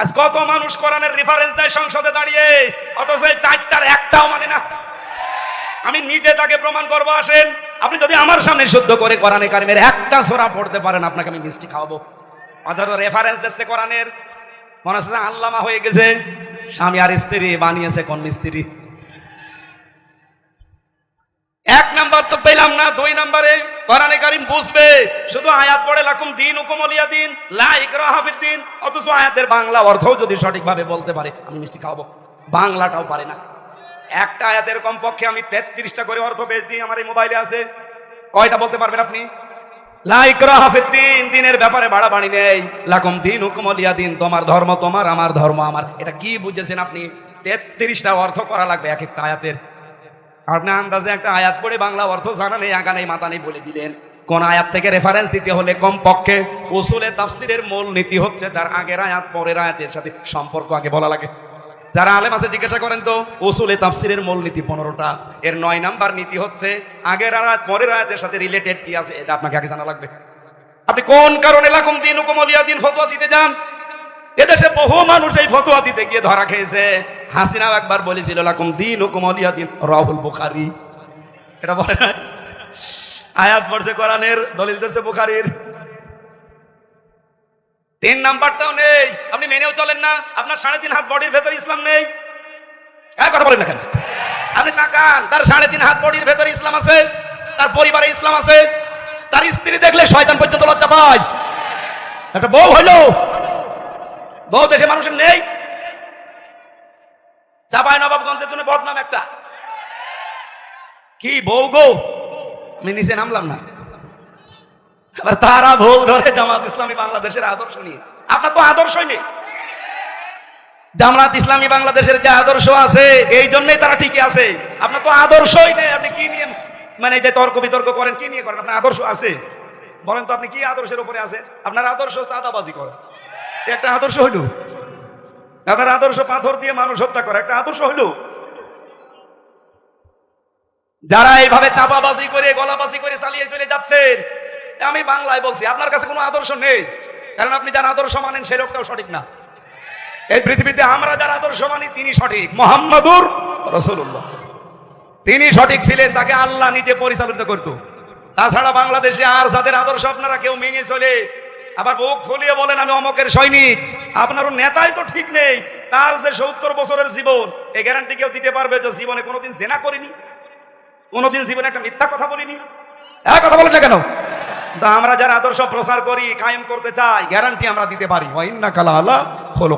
আজ কত মানুষ কোরআনের রেফারেন্স দেয় সংসদে দাঁড়িয়ে, অথচ এই চারটার একটাও মানে না। আমি নিজে তাকে প্রমাণ করবো, আসেন আপনি যদি আমার সামনে শুদ্ধ করে কোরআনে কারিমের একটা সূরা পড়তে পারেন, আপনাকে আমি মিষ্টি খাওয়াবো। অথচ রেফারেন্স দিচ্ছে কোরআনের, মনে হচ্ছে আল্লামা হয়ে গেছে, স্বামী আর স্ত্রী বানিয়েছে কোন মিস্ত্রি। এক নাম্বার তো পেলাম না। দুই নম্বরে কোরআনে কারিম বুঝবে, শুধু আয়াত পড়ে লাকুম দীনুকুম ওয়ালিয়া দিন, লা ইকরাহা ফিদ্দিন, অথচ আয়াতের বাংলা অর্থও যদি সঠিকভাবে বলতে পারে, আমি মিষ্টি খাওয়াবো। বাংলাটাও পারে না। একটা আয়াতের কমপক্ষে আমি 33টা করে অর্থ পেয়েছি, আমার এই মোবাইলে আছে। কয়টা বলতে পারবেন আপনি? লা ইকরাহা ফিদ্দিন, দিনের ব্যাপারে বাড়াবাড়ি নেই। লাকুম দীনুকুম ওয়ালিয়া দিন, তোমার ধর্ম তোমার, আমার ধর্ম আমার। এটা কি বুঝেছেন আপনি? 33টা অর্থ করা লাগবে এক একটা আয়াতের। আপনি আন্দাজে একটা আয়াত পড়ে বাংলা অর্থ জানা নেই, আগা নেই, মাথা নেই বলে দিলেন। কোন আয়াত থেকে রেফারেন্স দিতে হলে কমপক্ষে উসুলে তাফসীরের মূল নীতি হচ্ছে তার আগের আয়াত পরের আয়াতের সাথে সম্পর্ক আগে বলা লাগে। যারা আলেম আছে জিজ্ঞাসা করেন তো, উসুলে তাফসীরের মূল নীতি 15টা, এর 9 নাম্বার নীতি হচ্ছে আগের আয়াত পরের আয়াতের সাথে রিলেটেড কি আছে এটা আপনাকে আগে জানা লাগবে। আপনি কোন কারণে লাকুম দীনুকুম ওয়ালিয়া দিন ফতোয়া দিতে যান? এদেশে বহু মানুষ এই ফতোয়া দিতে গিয়ে ধরা খেয়েছে। হাসিনা একবার বলেছিল লাকুম দীনুকুম ওয়ালিয়া দিন, রাহুল বুখারী। এটা বলে না, আয়াত পড়ছে কোরআনের, দলিল দিচ্ছে বুখারীর। 3 নাম্বারটাও নেই, আপনি মেনেও চলেন না। আপনার 3.5 হাত বডির ভেতরে ইসলাম নেই। এক কথা বলেন না কেন? আপনি তাকান, তার 3.5 হাত বডির ভেতরে ইসলাম আছে, তার পরিবারে ইসলাম আছে, তার স্ত্রী দেখলে শয়তান পর্যন্ত লজ্জা পায়। একটা বউ হইলো, বহু দেশে মানুষের নেই। চাঁপাইনবাবগঞ্জের জন্য বদনাম একটা, কি বউ গো, আমি নিচে নামলাম না। আবার তারা ভুল ধরে জামাত ইসলামী বাংলাদেশের আদর্শ নিয়ে। আপনার তো আদর্শই নেই। জামাত ইসলামী বাংলাদেশের যে আদর্শ আছে, এই জন্যই তারা ঠিকই আছে। আপনার তো আদর্শই নেই। আপনি কি নিয়ে মানে যে তর্ক বিতর্ক করেন, কি নিয়ে করেন? আপনার আদর্শ আছে? বলেন তো আপনি কি আদর্শের উপরে আছে? আপনার আদর্শ চাঁদাবাজি করে, একটা আদর্শ হইল। আপনার আদর্শ পাথর দিয়ে মানুষ হত্যা করে, একটা আদর্শ হইল। যারা এইভাবে চাপাবাজি করে গলাবাজি করে চালিয়ে চলে যাচ্ছেন, আমি বাংলায় বলছি, আপনার কাছে কোনো আদর্শ নেই। কারণ আপনি যারা আদর্শ মানেন সে লোকটাও সঠিক না। এই পৃথিবীতে আমরা যারা আদর্শ মানি তিনি সঠিক। মুহাম্মাদুর রাসূলুল্লাহ তিনি সঠিক ছিলেন, তাকে আল্লাহ নিজে পরিচালিত করত। তাছাড়া বাংলাদেশে আর যাদের আদর্শ আপনারা কেউ মেনে চলে, আবার বুক ফুলিয়ে বলেন আমি অমকের সৈনিক, আপনারও নেতাই তো ঠিক নেই। তার যে 70 বছরের জীবন, এই গ্যারান্টি কেউ দিতে পারবে যে জীবনে কোনোদিন জেনা করিনি, কোনোদিন জীবনে একটা মিথ্যা কথা বলিনি? এক কথা বলেন না কেন? তা আমরা যারা আদর্শ প্রচার করি, কায়েম করতে চাই, গ্যারান্টি আমরা দিতে পারি। ওয়া ইন্নাকা লা আলা খুলুক